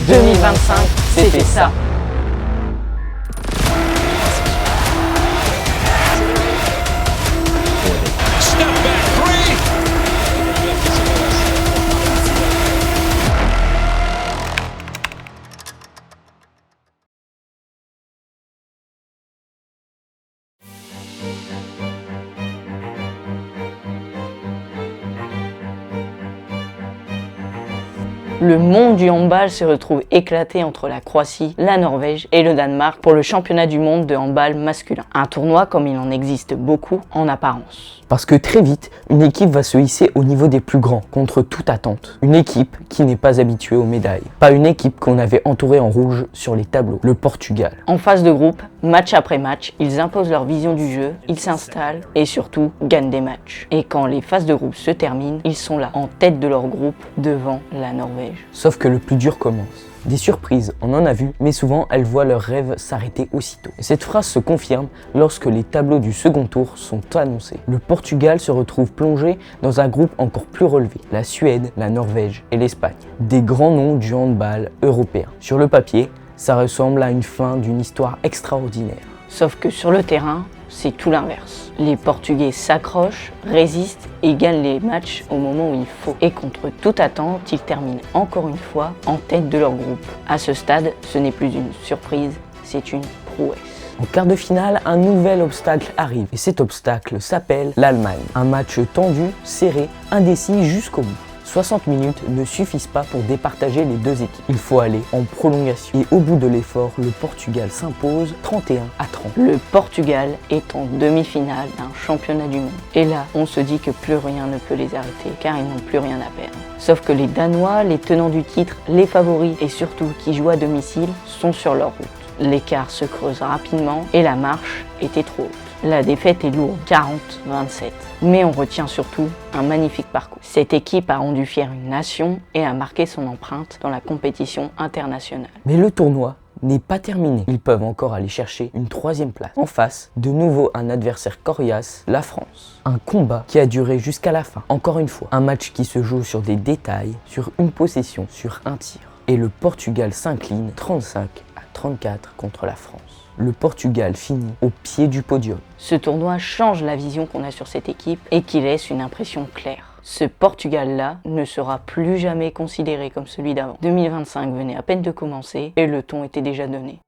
2025, c'était ça. Le monde du handball se retrouve éclaté entre la Croatie, la Norvège et le Danemark pour le championnat du monde de handball masculin. Un tournoi comme il en existe beaucoup en apparence. Parce que très vite, une équipe va se hisser au niveau des plus grands, contre toute attente. Une équipe qui n'est pas habituée aux médailles. Pas une équipe qu'on avait entourée en rouge sur les tableaux. Le Portugal. En phase de groupe, match après match, ils imposent leur vision du jeu, ils s'installent et surtout gagnent des matchs. Et quand les phases de groupe se terminent, ils sont là, en tête de leur groupe, devant la Norvège. Sauf que le plus dur commence. Des surprises, on en a vu, mais souvent elles voient leurs rêves s'arrêter aussitôt. Et cette phrase se confirme lorsque les tableaux du second tour sont annoncés. Le Portugal se retrouve plongé dans un groupe encore plus relevé. La Suède, la Norvège et l'Espagne. Des grands noms du handball européen. Sur le papier, ça ressemble à une fin d'une histoire extraordinaire. Sauf que sur le terrain, c'est tout l'inverse. Les Portugais s'accrochent, résistent et gagnent les matchs au moment où il faut. Et contre toute attente, ils terminent encore une fois en tête de leur groupe. À ce stade, ce n'est plus une surprise, c'est une prouesse. En quart de finale, un nouvel obstacle arrive. Et cet obstacle s'appelle l'Allemagne. Un match tendu, serré, indécis jusqu'au bout. 60 minutes ne suffisent pas pour départager les deux équipes. Il faut aller en prolongation. Et au bout de l'effort, le Portugal s'impose 31-30. Le Portugal est en demi-finale d'un championnat du monde. Et là, on se dit que plus rien ne peut les arrêter, car ils n'ont plus rien à perdre. Sauf que les Danois, les tenants du titre, les favoris et surtout qui jouent à domicile, sont sur leur route. L'écart se creuse rapidement et la marche était trop haute. La défaite est lourde, 40-27. Mais on retient surtout un magnifique parcours. Cette équipe a rendu fière une nation et a marqué son empreinte dans la compétition internationale. Mais le tournoi n'est pas terminé. Ils peuvent encore aller chercher une troisième place. En face, de nouveau un adversaire coriace, la France. Un combat qui a duré jusqu'à la fin. Encore une fois, un match qui se joue sur des détails, sur une possession, sur un tir. Et le Portugal s'incline 35-34 contre la France. Le Portugal finit au pied du podium. Ce tournoi change la vision qu'on a sur cette équipe et qui laisse une impression claire. Ce Portugal-là ne sera plus jamais considéré comme celui d'avant. 2025 venait à peine de commencer et le ton était déjà donné.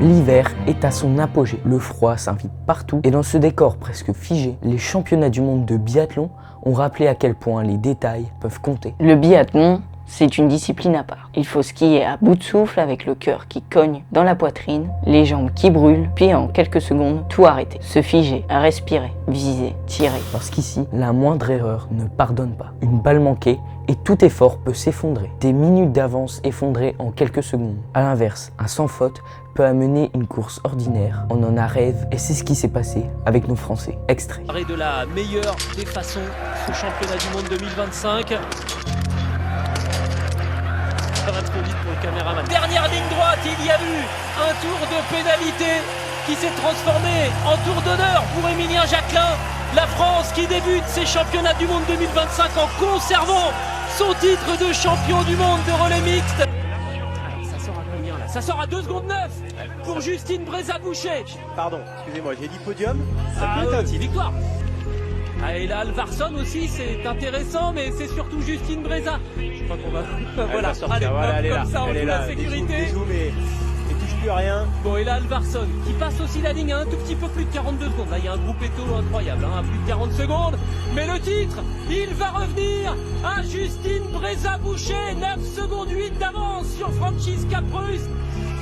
L'hiver est à son apogée, le froid s'invite partout et dans ce décor presque figé, les championnats du monde de biathlon ont rappelé à quel point les détails peuvent compter. Le biathlon, c'est une discipline à part. Il faut skier à bout de souffle avec le cœur qui cogne dans la poitrine, les jambes qui brûlent, puis en quelques secondes, tout arrêter. Se figer, respirer, viser, tirer. Parce qu'ici, la moindre erreur ne pardonne pas. Une balle manquée et tout effort peut s'effondrer. Des minutes d'avance effondrées en quelques secondes. A l'inverse, un sans faute peut amener une course ordinaire en un arrêt et c'est ce qui s'est passé avec nos Français. Extrait. De la meilleure des façons, ce championnat du monde 2025. Ça va trop vite pour le caméraman. Dernière ligne droite, il y a eu un tour de pénalité qui s'est transformé en tour d'honneur pour Émilien Jacquelin. La France qui débute ses championnats du monde 2025 en conservant son titre de champion du monde de relais mixte. Ça sort à combien là? Ça sort à 2 secondes 9 pour Justine Brézaboucher. Pardon, excusez-moi, j'ai dit podium. Ça Ah, peut être un titre. victoire. Ah, et là, Alvarsson aussi, c'est intéressant, mais c'est surtout Justine Bréza. Je crois qu'on va. Voilà, va sortir, allez, voilà, hop, elle est comme là. ça, on Elle est joue là. la sécurité. Des sous, mais elle touche plus à rien. Bon, et là, Alvarsson qui passe aussi la ligne à un tout petit peu plus de 42 secondes. Là, il y a un groupe éto incroyable, hein, à plus de 40 secondes. Mais le titre, il va revenir à Justine Brézaboucher. 9 secondes 8 d'avance sur Francisca Prust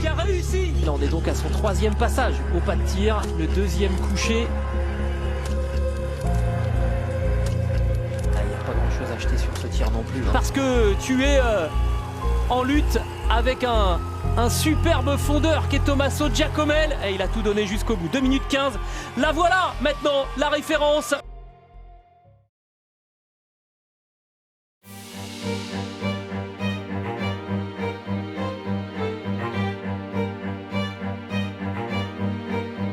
qui a réussi. Il en est donc à son 3e passage au pas de tir, le 2e couché. Pas grand chose à acheter sur ce tir non plus. Hein. Parce que tu es en lutte avec un superbe fondeur qui est Tommaso Giacomel. Et il a tout donné jusqu'au bout. 2 minutes 15. La voilà maintenant, la référence.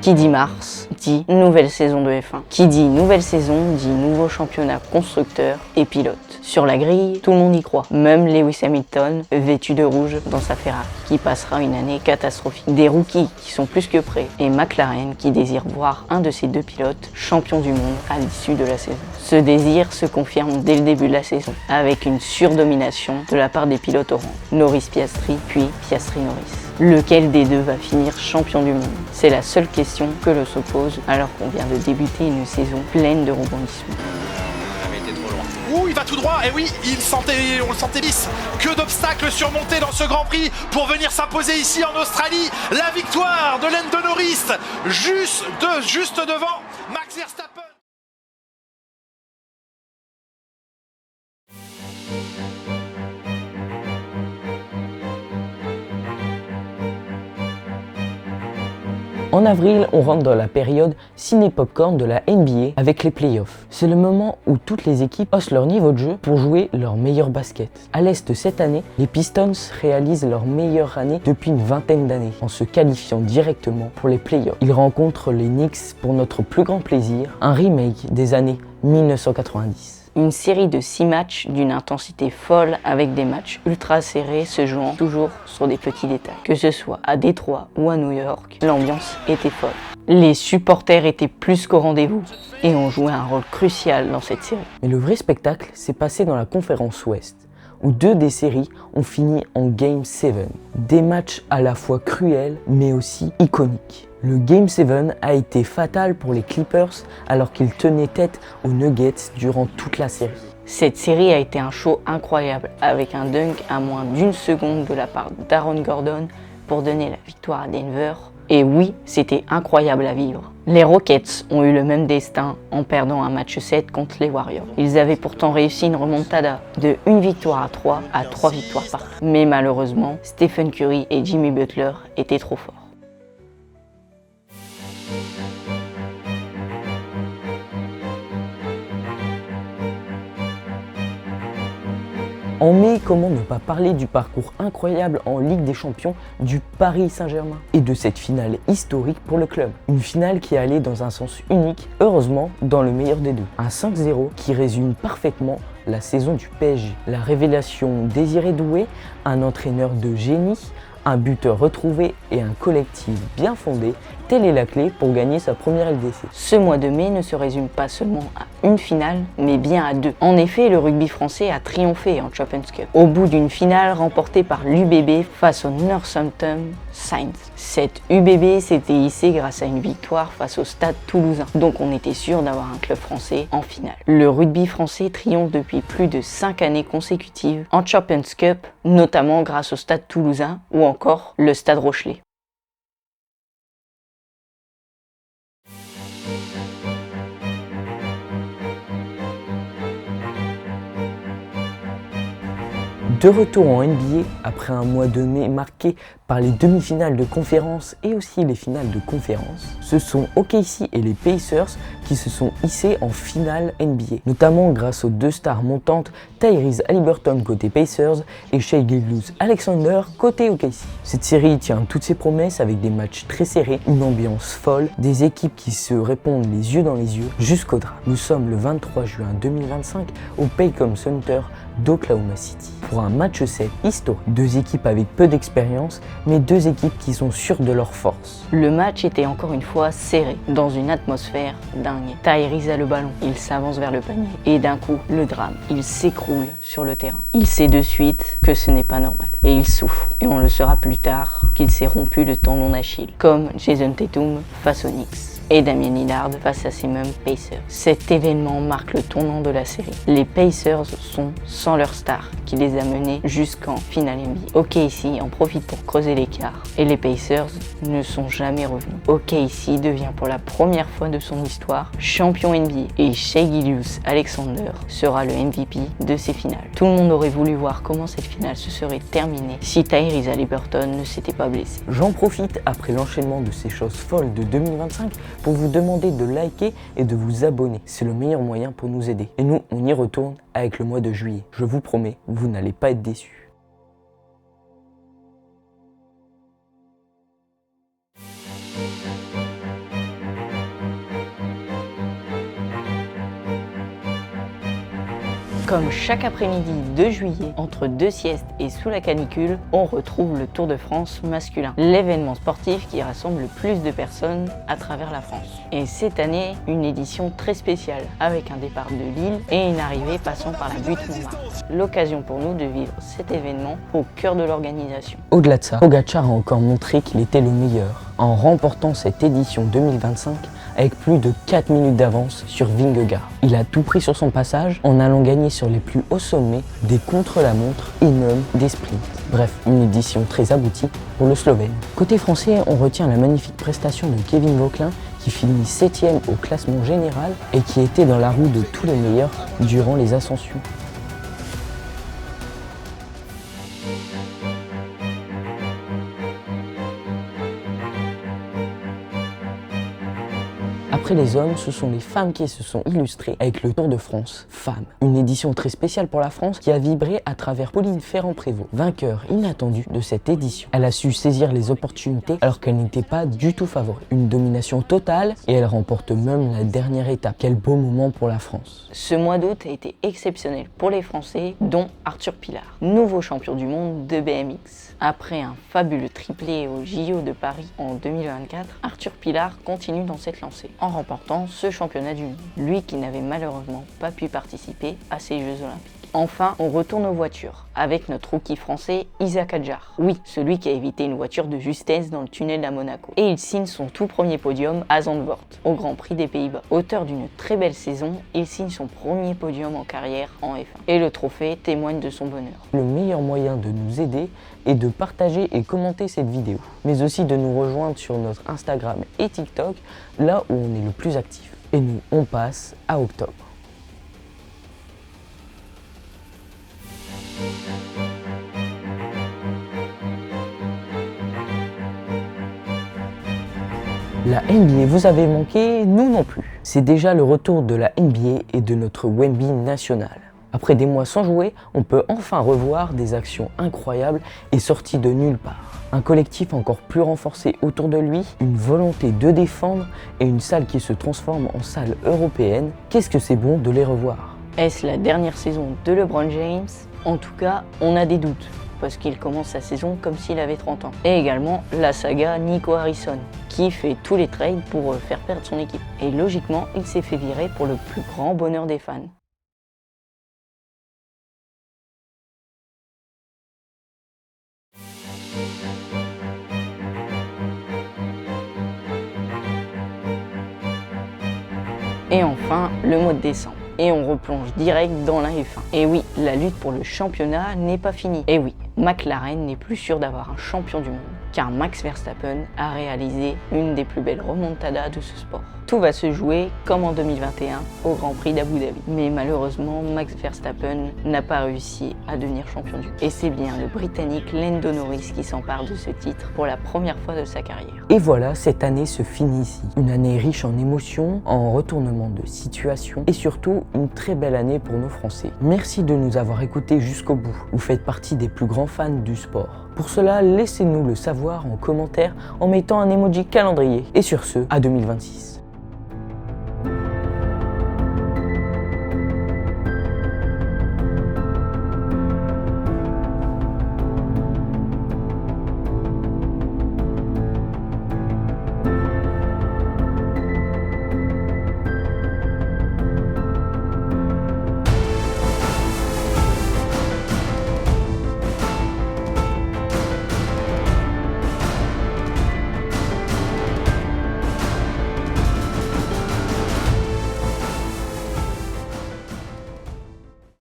Qui dit mars, dit nouvelle saison de F1. Qui dit nouvelle saison, dit nouveau championnat constructeur et pilote. Sur la grille, tout le monde y croit. Même Lewis Hamilton, vêtu de rouge dans sa Ferrari, qui passera une année catastrophique. Des rookies qui sont plus que prêts et McLaren qui désire voir un de ses deux pilotes champion du monde à l'issue de la saison. Ce désir se confirme dès le début de la saison, avec une surdomination de la part des pilotes orange. Norris-Piastri, puis Piastri-Norris. Lequel des deux va finir champion du monde? C'est la seule question que l'on se pose alors qu'on vient de débuter une saison pleine de rebondissements. Ouh, il va tout droit, et oui, on le sentait lisse. Que d'obstacles surmontés dans ce Grand Prix pour venir s'imposer ici en Australie. La victoire de Lando Norris, juste devant Max Verstappen. En avril, on rentre dans la période ciné-popcorn de la NBA avec les playoffs. C'est le moment où toutes les équipes haussent leur niveau de jeu pour jouer leur meilleur basket. À l'Est cette année, les Pistons réalisent leur meilleure année depuis une vingtaine d'années en se qualifiant directement pour les playoffs. Ils rencontrent les Knicks pour notre plus grand plaisir, un remake des années 1990. Une série de 6 matchs d'une intensité folle avec des matchs ultra serrés se jouant toujours sur des petits détails. Que ce soit à Détroit ou à New York, l'ambiance était folle. Les supporters étaient plus qu'au rendez-vous et ont joué un rôle crucial dans cette série. Mais le vrai spectacle s'est passé dans la conférence Ouest, où 2 des séries ont fini en Game 7. Des matchs à la fois cruels mais aussi iconiques. Le Game 7 a été fatal pour les Clippers alors qu'ils tenaient tête aux Nuggets durant toute la série. Cette série a été un show incroyable avec un dunk à moins d'1 seconde de la part d'Aaron Gordon pour donner la victoire à Denver. Et oui, c'était incroyable à vivre. Les Rockets ont eu le même destin en perdant un match 7 contre les Warriors. Ils avaient pourtant réussi une remontada de 1 victoire à 3 victoires partout. Mais malheureusement, Stephen Curry et Jimmy Butler étaient trop forts. En mai, comment ne pas parler du parcours incroyable en Ligue des Champions du Paris Saint-Germain et de cette finale historique pour le club. Une finale qui allait dans un sens unique, heureusement dans le meilleur des deux. Un 5-0 qui résume parfaitement la saison du PSG. La révélation Désiré Doué, un entraîneur de génie, un buteur retrouvé et un collectif bien fondé, telle est la clé pour gagner sa première LDC. Ce mois de mai ne se résume pas seulement à une finale, mais bien à 2. En effet, le rugby français a triomphé en Champions Cup, au bout d'une finale remportée par l'UBB face au Northampton Saints. Cette UBB s'était hissée grâce à une victoire face au Stade Toulousain, donc on était sûr d'avoir un club français en finale. Le rugby français triomphe depuis plus de 5 années consécutives en Champions Cup, notamment grâce au Stade Toulousain ou encore le Stade Rochelais. De retour en NBA, après un mois de mai marqué par les demi-finales de conférence et aussi les finales de conférence, ce sont OKC et les Pacers qui se sont hissés en finale NBA, notamment grâce aux 2 stars montantes Tyrese Haliburton côté Pacers et Shai Gilgeous-Alexander côté OKC. Cette série tient toutes ses promesses avec des matchs très serrés, une ambiance folle, des équipes qui se répondent les yeux dans les yeux jusqu'au drame. Nous sommes le 23 juin 2025 au Paycom Center d'Oklahoma City pour un match 7 historique. 2 équipes avec peu d'expérience, mais 2 équipes qui sont sûres de leur force. Le match était encore une fois serré, dans une atmosphère dingue. Tyrese a le ballon, il s'avance vers le panier, et d'un coup, le drame, il s'écroule sur le terrain. Il sait de suite que ce n'est pas normal, et il souffre. Et on le saura plus tard qu'il s'est rompu le tendon d'Achille, comme Jason Tatum face aux Knicks et Damian Lillard face à ces mêmes Pacers. Cet événement marque le tournant de la série. Les Pacers sont sans leur star qui les a menés jusqu'en finale NBA. OKC en profite pour creuser l'écart et les Pacers ne sont jamais revenus. OKC devient pour la première fois de son histoire champion NBA et Shai Gilgeous-Alexander sera le MVP de ces finales. Tout le monde aurait voulu voir comment cette finale se serait terminée si Tyrese Haliburton ne s'était pas blessé. J'en profite après l'enchaînement de ces choses folles de 2025 pour vous demander de liker et de vous abonner. C'est le meilleur moyen pour nous aider. Et nous, on y retourne avec le mois de juillet. Je vous promets, vous n'allez pas être déçus. Comme chaque après-midi de juillet, entre deux siestes et sous la canicule, on retrouve le Tour de France masculin, l'événement sportif qui rassemble le plus de personnes à travers la France. Et cette année, une édition très spéciale, avec un départ de Lille et une arrivée passant par la butte Montmartre. L'occasion pour nous de vivre cet événement au cœur de l'organisation. Au-delà de ça, Pogačar a encore montré qu'il était le meilleur, en remportant cette édition 2025 avec plus de 4 minutes d'avance sur Vingegaard. Il a tout pris sur son passage en allant gagner sur les plus hauts sommets, des contre-la-montre et même des sprints. Bref, une édition très aboutie pour le Slovène. Côté français, on retient la magnifique prestation de Kevin Vauquelin qui finit 7e au classement général et qui était dans la roue de tous les meilleurs durant les ascensions. Après les hommes, ce sont les femmes qui se sont illustrées avec le Tour de France Femmes. Une édition très spéciale pour la France qui a vibré à travers Pauline Ferrand-Prévot, vainqueur inattendue de cette édition. Elle a su saisir les opportunités alors qu'elle n'était pas du tout favorite. Une domination totale et elle remporte même la dernière étape. Quel beau moment pour la France. Ce mois d'août a été exceptionnel pour les Français, dont Arthur Pilard, nouveau champion du monde de BMX. Après un fabuleux triplé au JO de Paris en 2024, Arthur Pilard continue dans cette lancée, en remportant ce championnat du monde, lui qui n'avait malheureusement pas pu participer à ces Jeux Olympiques. Enfin, on retourne aux voitures, avec notre rookie français Isaac Hadjar. Oui, celui qui a évité une voiture de justesse dans le tunnel à Monaco. Et il signe son tout premier podium à Zandvoort, au Grand Prix des Pays-Bas. Auteur d'une très belle saison, il signe son premier podium en carrière en F1. Et le trophée témoigne de son bonheur. Le meilleur moyen de nous aider est de partager et commenter cette vidéo, mais aussi de nous rejoindre sur notre Instagram et TikTok, là où on est le plus actif. Et nous, on passe à octobre. La NBA vous avez manqué, nous non plus. C'est déjà le retour de la NBA et de notre Wemby national. Après des mois sans jouer, on peut enfin revoir des actions incroyables et sorties de nulle part. Un collectif encore plus renforcé autour de lui, une volonté de défendre et une salle qui se transforme en salle européenne. Qu'est-ce que c'est bon de les revoir. Est-ce la dernière saison de LeBron James? En tout cas, on a des doutes, parce qu'il commence sa saison comme s'il avait 30 ans. Et également la saga Nico Harrison, qui fait tous les trades pour faire perdre son équipe. Et logiquement, il s'est fait virer pour le plus grand bonheur des fans. Et enfin, le mois de décembre. Et on replonge direct dans la F1. Et oui, la lutte pour le championnat n'est pas finie. Et oui, McLaren n'est plus sûr d'avoir un champion du monde, car Max Verstappen a réalisé une des plus belles remontadas de ce sport. Tout va se jouer comme en 2021 au Grand Prix d'Abu Dhabi. Mais malheureusement, Max Verstappen n'a pas réussi à devenir champion du monde. Et c'est bien le Britannique Lando Norris qui s'empare de ce titre pour la première fois de sa carrière. Et voilà, cette année se finit ici. Une année riche en émotions, en retournements de situation et surtout une très belle année pour nos Français. Merci de nous avoir écoutés jusqu'au bout. Vous faites partie des plus grands fans du sport. Pour cela, laissez-nous le savoir en commentaire en mettant un emoji calendrier. Et sur ce, à 2026.